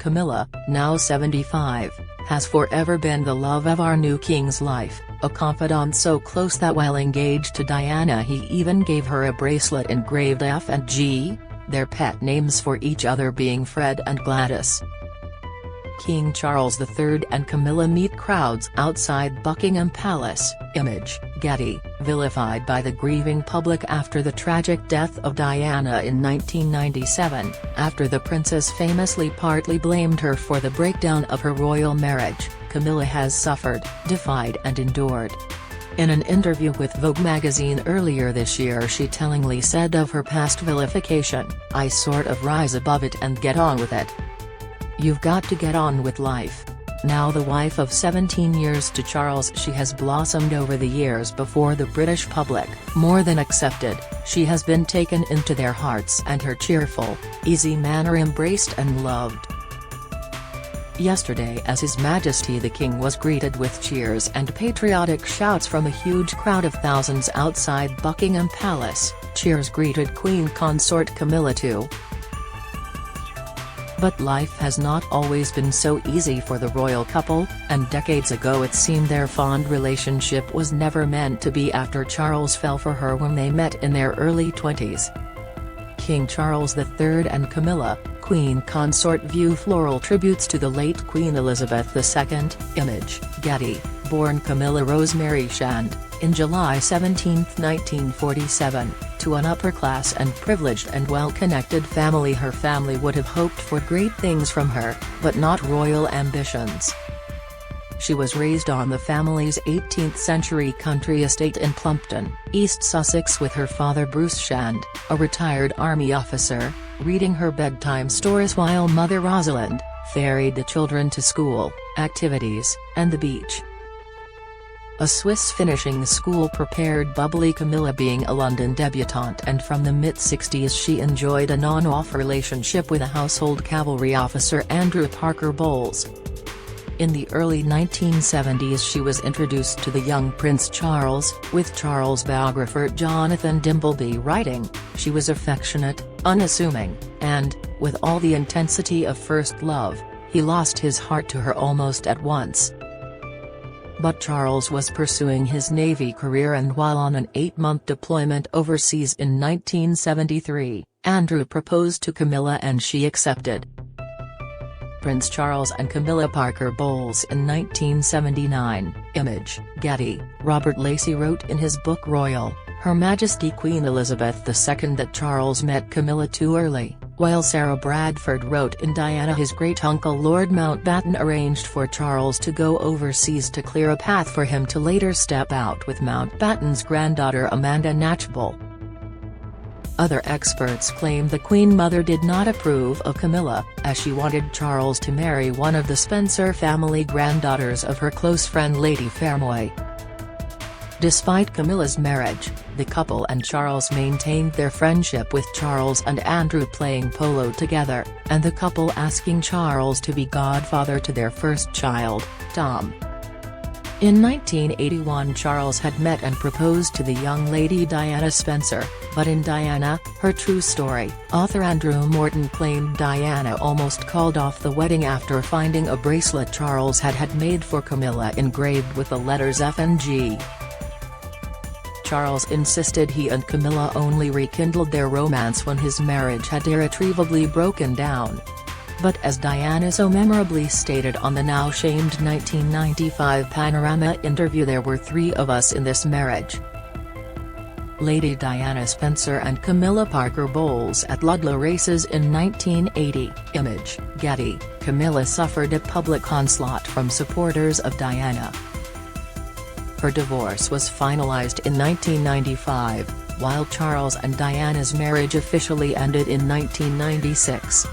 Camilla, now 75, has forever been the love of our new king's life, a confidant so close that while engaged to Diana he even gave her a bracelet engraved F and G, their pet names for each other being Fred and Gladys. King Charles III and Camilla meet crowds outside Buckingham Palace. Image, Getty, vilified by the grieving public after the tragic death of Diana in 1997, after the princess famously partly blamed her for the breakdown of her royal marriage. Camilla has suffered, defied and endured. In an interview with Vogue magazine earlier this year she tellingly said of her past vilification, "I sort of rise above it and get on with it. You've got to get on with life." Now the wife of 17 years to Charles, she has blossomed over the years before the British public. More than accepted, she has been taken into their hearts and her cheerful, easy manner embraced and loved. Yesterday as His Majesty the King was greeted with cheers and patriotic shouts from a huge crowd of thousands outside Buckingham Palace, cheers greeted Queen Consort Camilla too. But life has not always been so easy for the royal couple, and decades ago it seemed their fond relationship was never meant to be after Charles fell for her when they met in their early 20s. King Charles III and Camilla, Queen Consort view floral tributes to the late Queen Elizabeth II. Image, Getty, born Camilla Rosemary Shand, in July 17, 1947, to an upper-class and privileged and well-connected family. Her family would have hoped for great things from her, but not royal ambitions. She was raised on the family's 18th-century country estate in Plumpton, East Sussex, with her father Bruce Shand, a retired army officer, reading her bedtime stories while mother Rosalind ferried the children to school, activities, and the beach. A Swiss finishing school prepared bubbly Camilla being a London debutante, and from the mid-60s she enjoyed an on-off relationship with a household cavalry officer Andrew Parker Bowles. In the early 1970s she was introduced to the young Prince Charles, with Charles biographer Jonathan Dimbleby writing, "She was affectionate, unassuming, and, with all the intensity of first love, he lost his heart to her almost at once." But Charles was pursuing his Navy career, and while on an 8-month deployment overseas in 1973, Andrew proposed to Camilla and she accepted. Prince Charles and Camilla Parker Bowles in 1979. Image, Getty. Robert Lacey wrote in his book Royal, Her Majesty Queen Elizabeth II that Charles met Camilla too early, while Sarah Bradford wrote in Diana his great-uncle Lord Mountbatten arranged for Charles to go overseas to clear a path for him to later step out with Mountbatten's granddaughter Amanda Knatchbull. Other experts claim the Queen Mother did not approve of Camilla, as she wanted Charles to marry one of the Spencer family granddaughters of her close friend Lady Fermoy. Despite Camilla's marriage, the couple and Charles maintained their friendship, with Charles and Andrew playing polo together, and the couple asking Charles to be godfather to their first child, Tom. In 1981 Charles had met and proposed to the young lady Diana Spencer, but in Diana, Her True Story, author Andrew Morton claimed Diana almost called off the wedding after finding a bracelet Charles had made for Camilla engraved with the letters F and G. Charles insisted he and Camilla only rekindled their romance when his marriage had irretrievably broken down. But as Diana so memorably stated on the now-shamed 1995 Panorama interview, there were 3 of us in this marriage. Lady Diana Spencer and Camilla Parker Bowles at Ludlow races in 1980. Image, Getty. Camilla suffered a public onslaught from supporters of Diana. Her divorce was finalized in 1995, while Charles and Diana's marriage officially ended in 1996.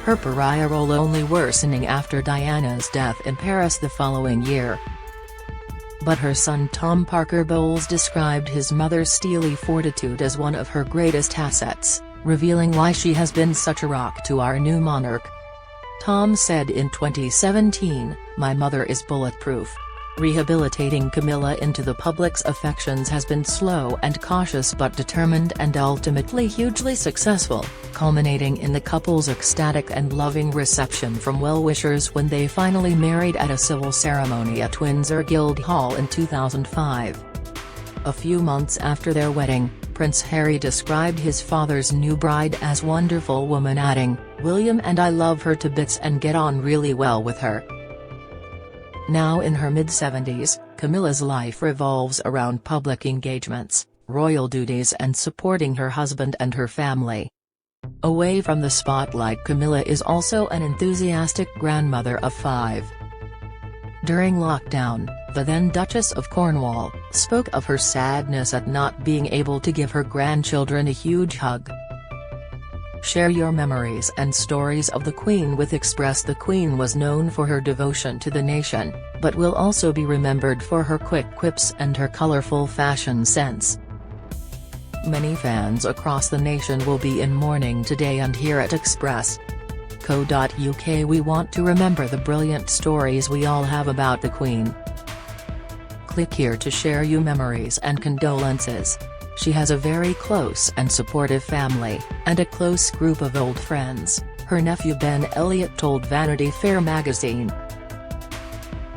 Her pariah role only worsening after Diana's death in Paris the following year. But her son Tom Parker Bowles described his mother's steely fortitude as one of her greatest assets, revealing why she has been such a rock to our new monarch. Tom said in 2017, "My mother is bulletproof. Rehabilitating Camilla into the public's affections has been slow and cautious but determined and ultimately hugely successful, culminating in the couple's ecstatic and loving reception from well-wishers when they finally married at a civil ceremony at Windsor Guildhall in 2005. A few months after their wedding, Prince Harry described his father's new bride as wonderful woman, adding, "William and I love her to bits and get on really well with her." Now in her mid-70s, Camilla's life revolves around public engagements, royal duties and supporting her husband and her family. Away from the spotlight, Camilla is also an enthusiastic grandmother of 5. During lockdown, the then Duchess of Cornwall spoke of her sadness at not being able to give her grandchildren a huge hug. Share your memories and stories of the Queen with Express. The Queen was known for her devotion to the nation, but will also be remembered for her quick quips and her colorful fashion sense. Many fans across the nation will be in mourning today, and here at Express.co.uk we want to remember the brilliant stories we all have about the Queen. Click here to share your memories and condolences. She has a very close and supportive family, and a close group of old friends, her nephew Ben Elliott told Vanity Fair magazine.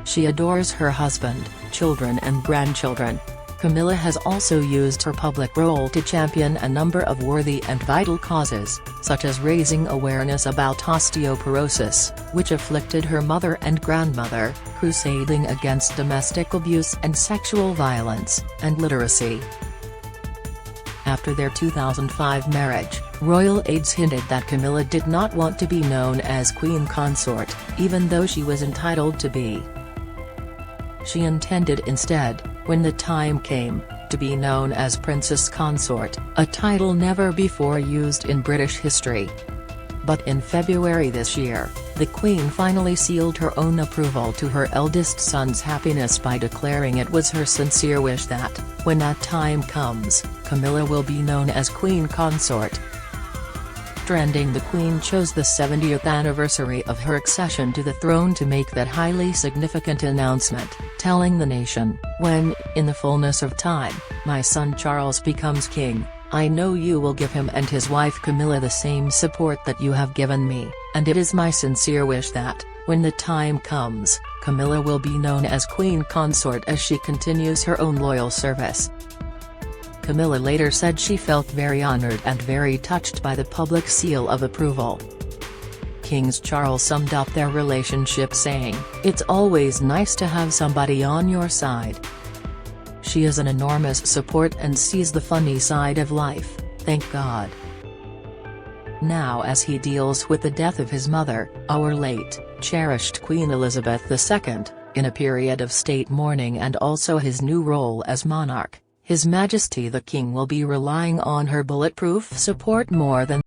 She adores her husband, children and grandchildren. Camilla has also used her public role to champion a number of worthy and vital causes, such as raising awareness about osteoporosis, which afflicted her mother and grandmother, crusading against domestic abuse and sexual violence, and literacy. After their 2005 marriage, royal aides hinted that Camilla did not want to be known as Queen Consort, even though she was entitled to be. She intended instead, when the time came, to be known as Princess Consort, a title never before used in British history. But in February this year, the Queen finally sealed her own approval to her eldest son's happiness by declaring it was her sincere wish that, when that time comes, Camilla will be known as Queen Consort. Trending: the Queen chose the 70th anniversary of her accession to the throne to make that highly significant announcement, telling the nation, "When, in the fullness of time, my son Charles becomes king, I know you will give him and his wife Camilla the same support that you have given me, and it is my sincere wish that, when the time comes, Camilla will be known as Queen Consort as she continues her own loyal service." Camilla later said she felt very honored and very touched by the public seal of approval. King Charles summed up their relationship saying, "It's always nice to have somebody on your side. She is an enormous support and sees the funny side of life, thank God." Now as he deals with the death of his mother, our late, cherished Queen Elizabeth II, in a period of state mourning and also his new role as monarch, His Majesty the King will be relying on her bulletproof support more than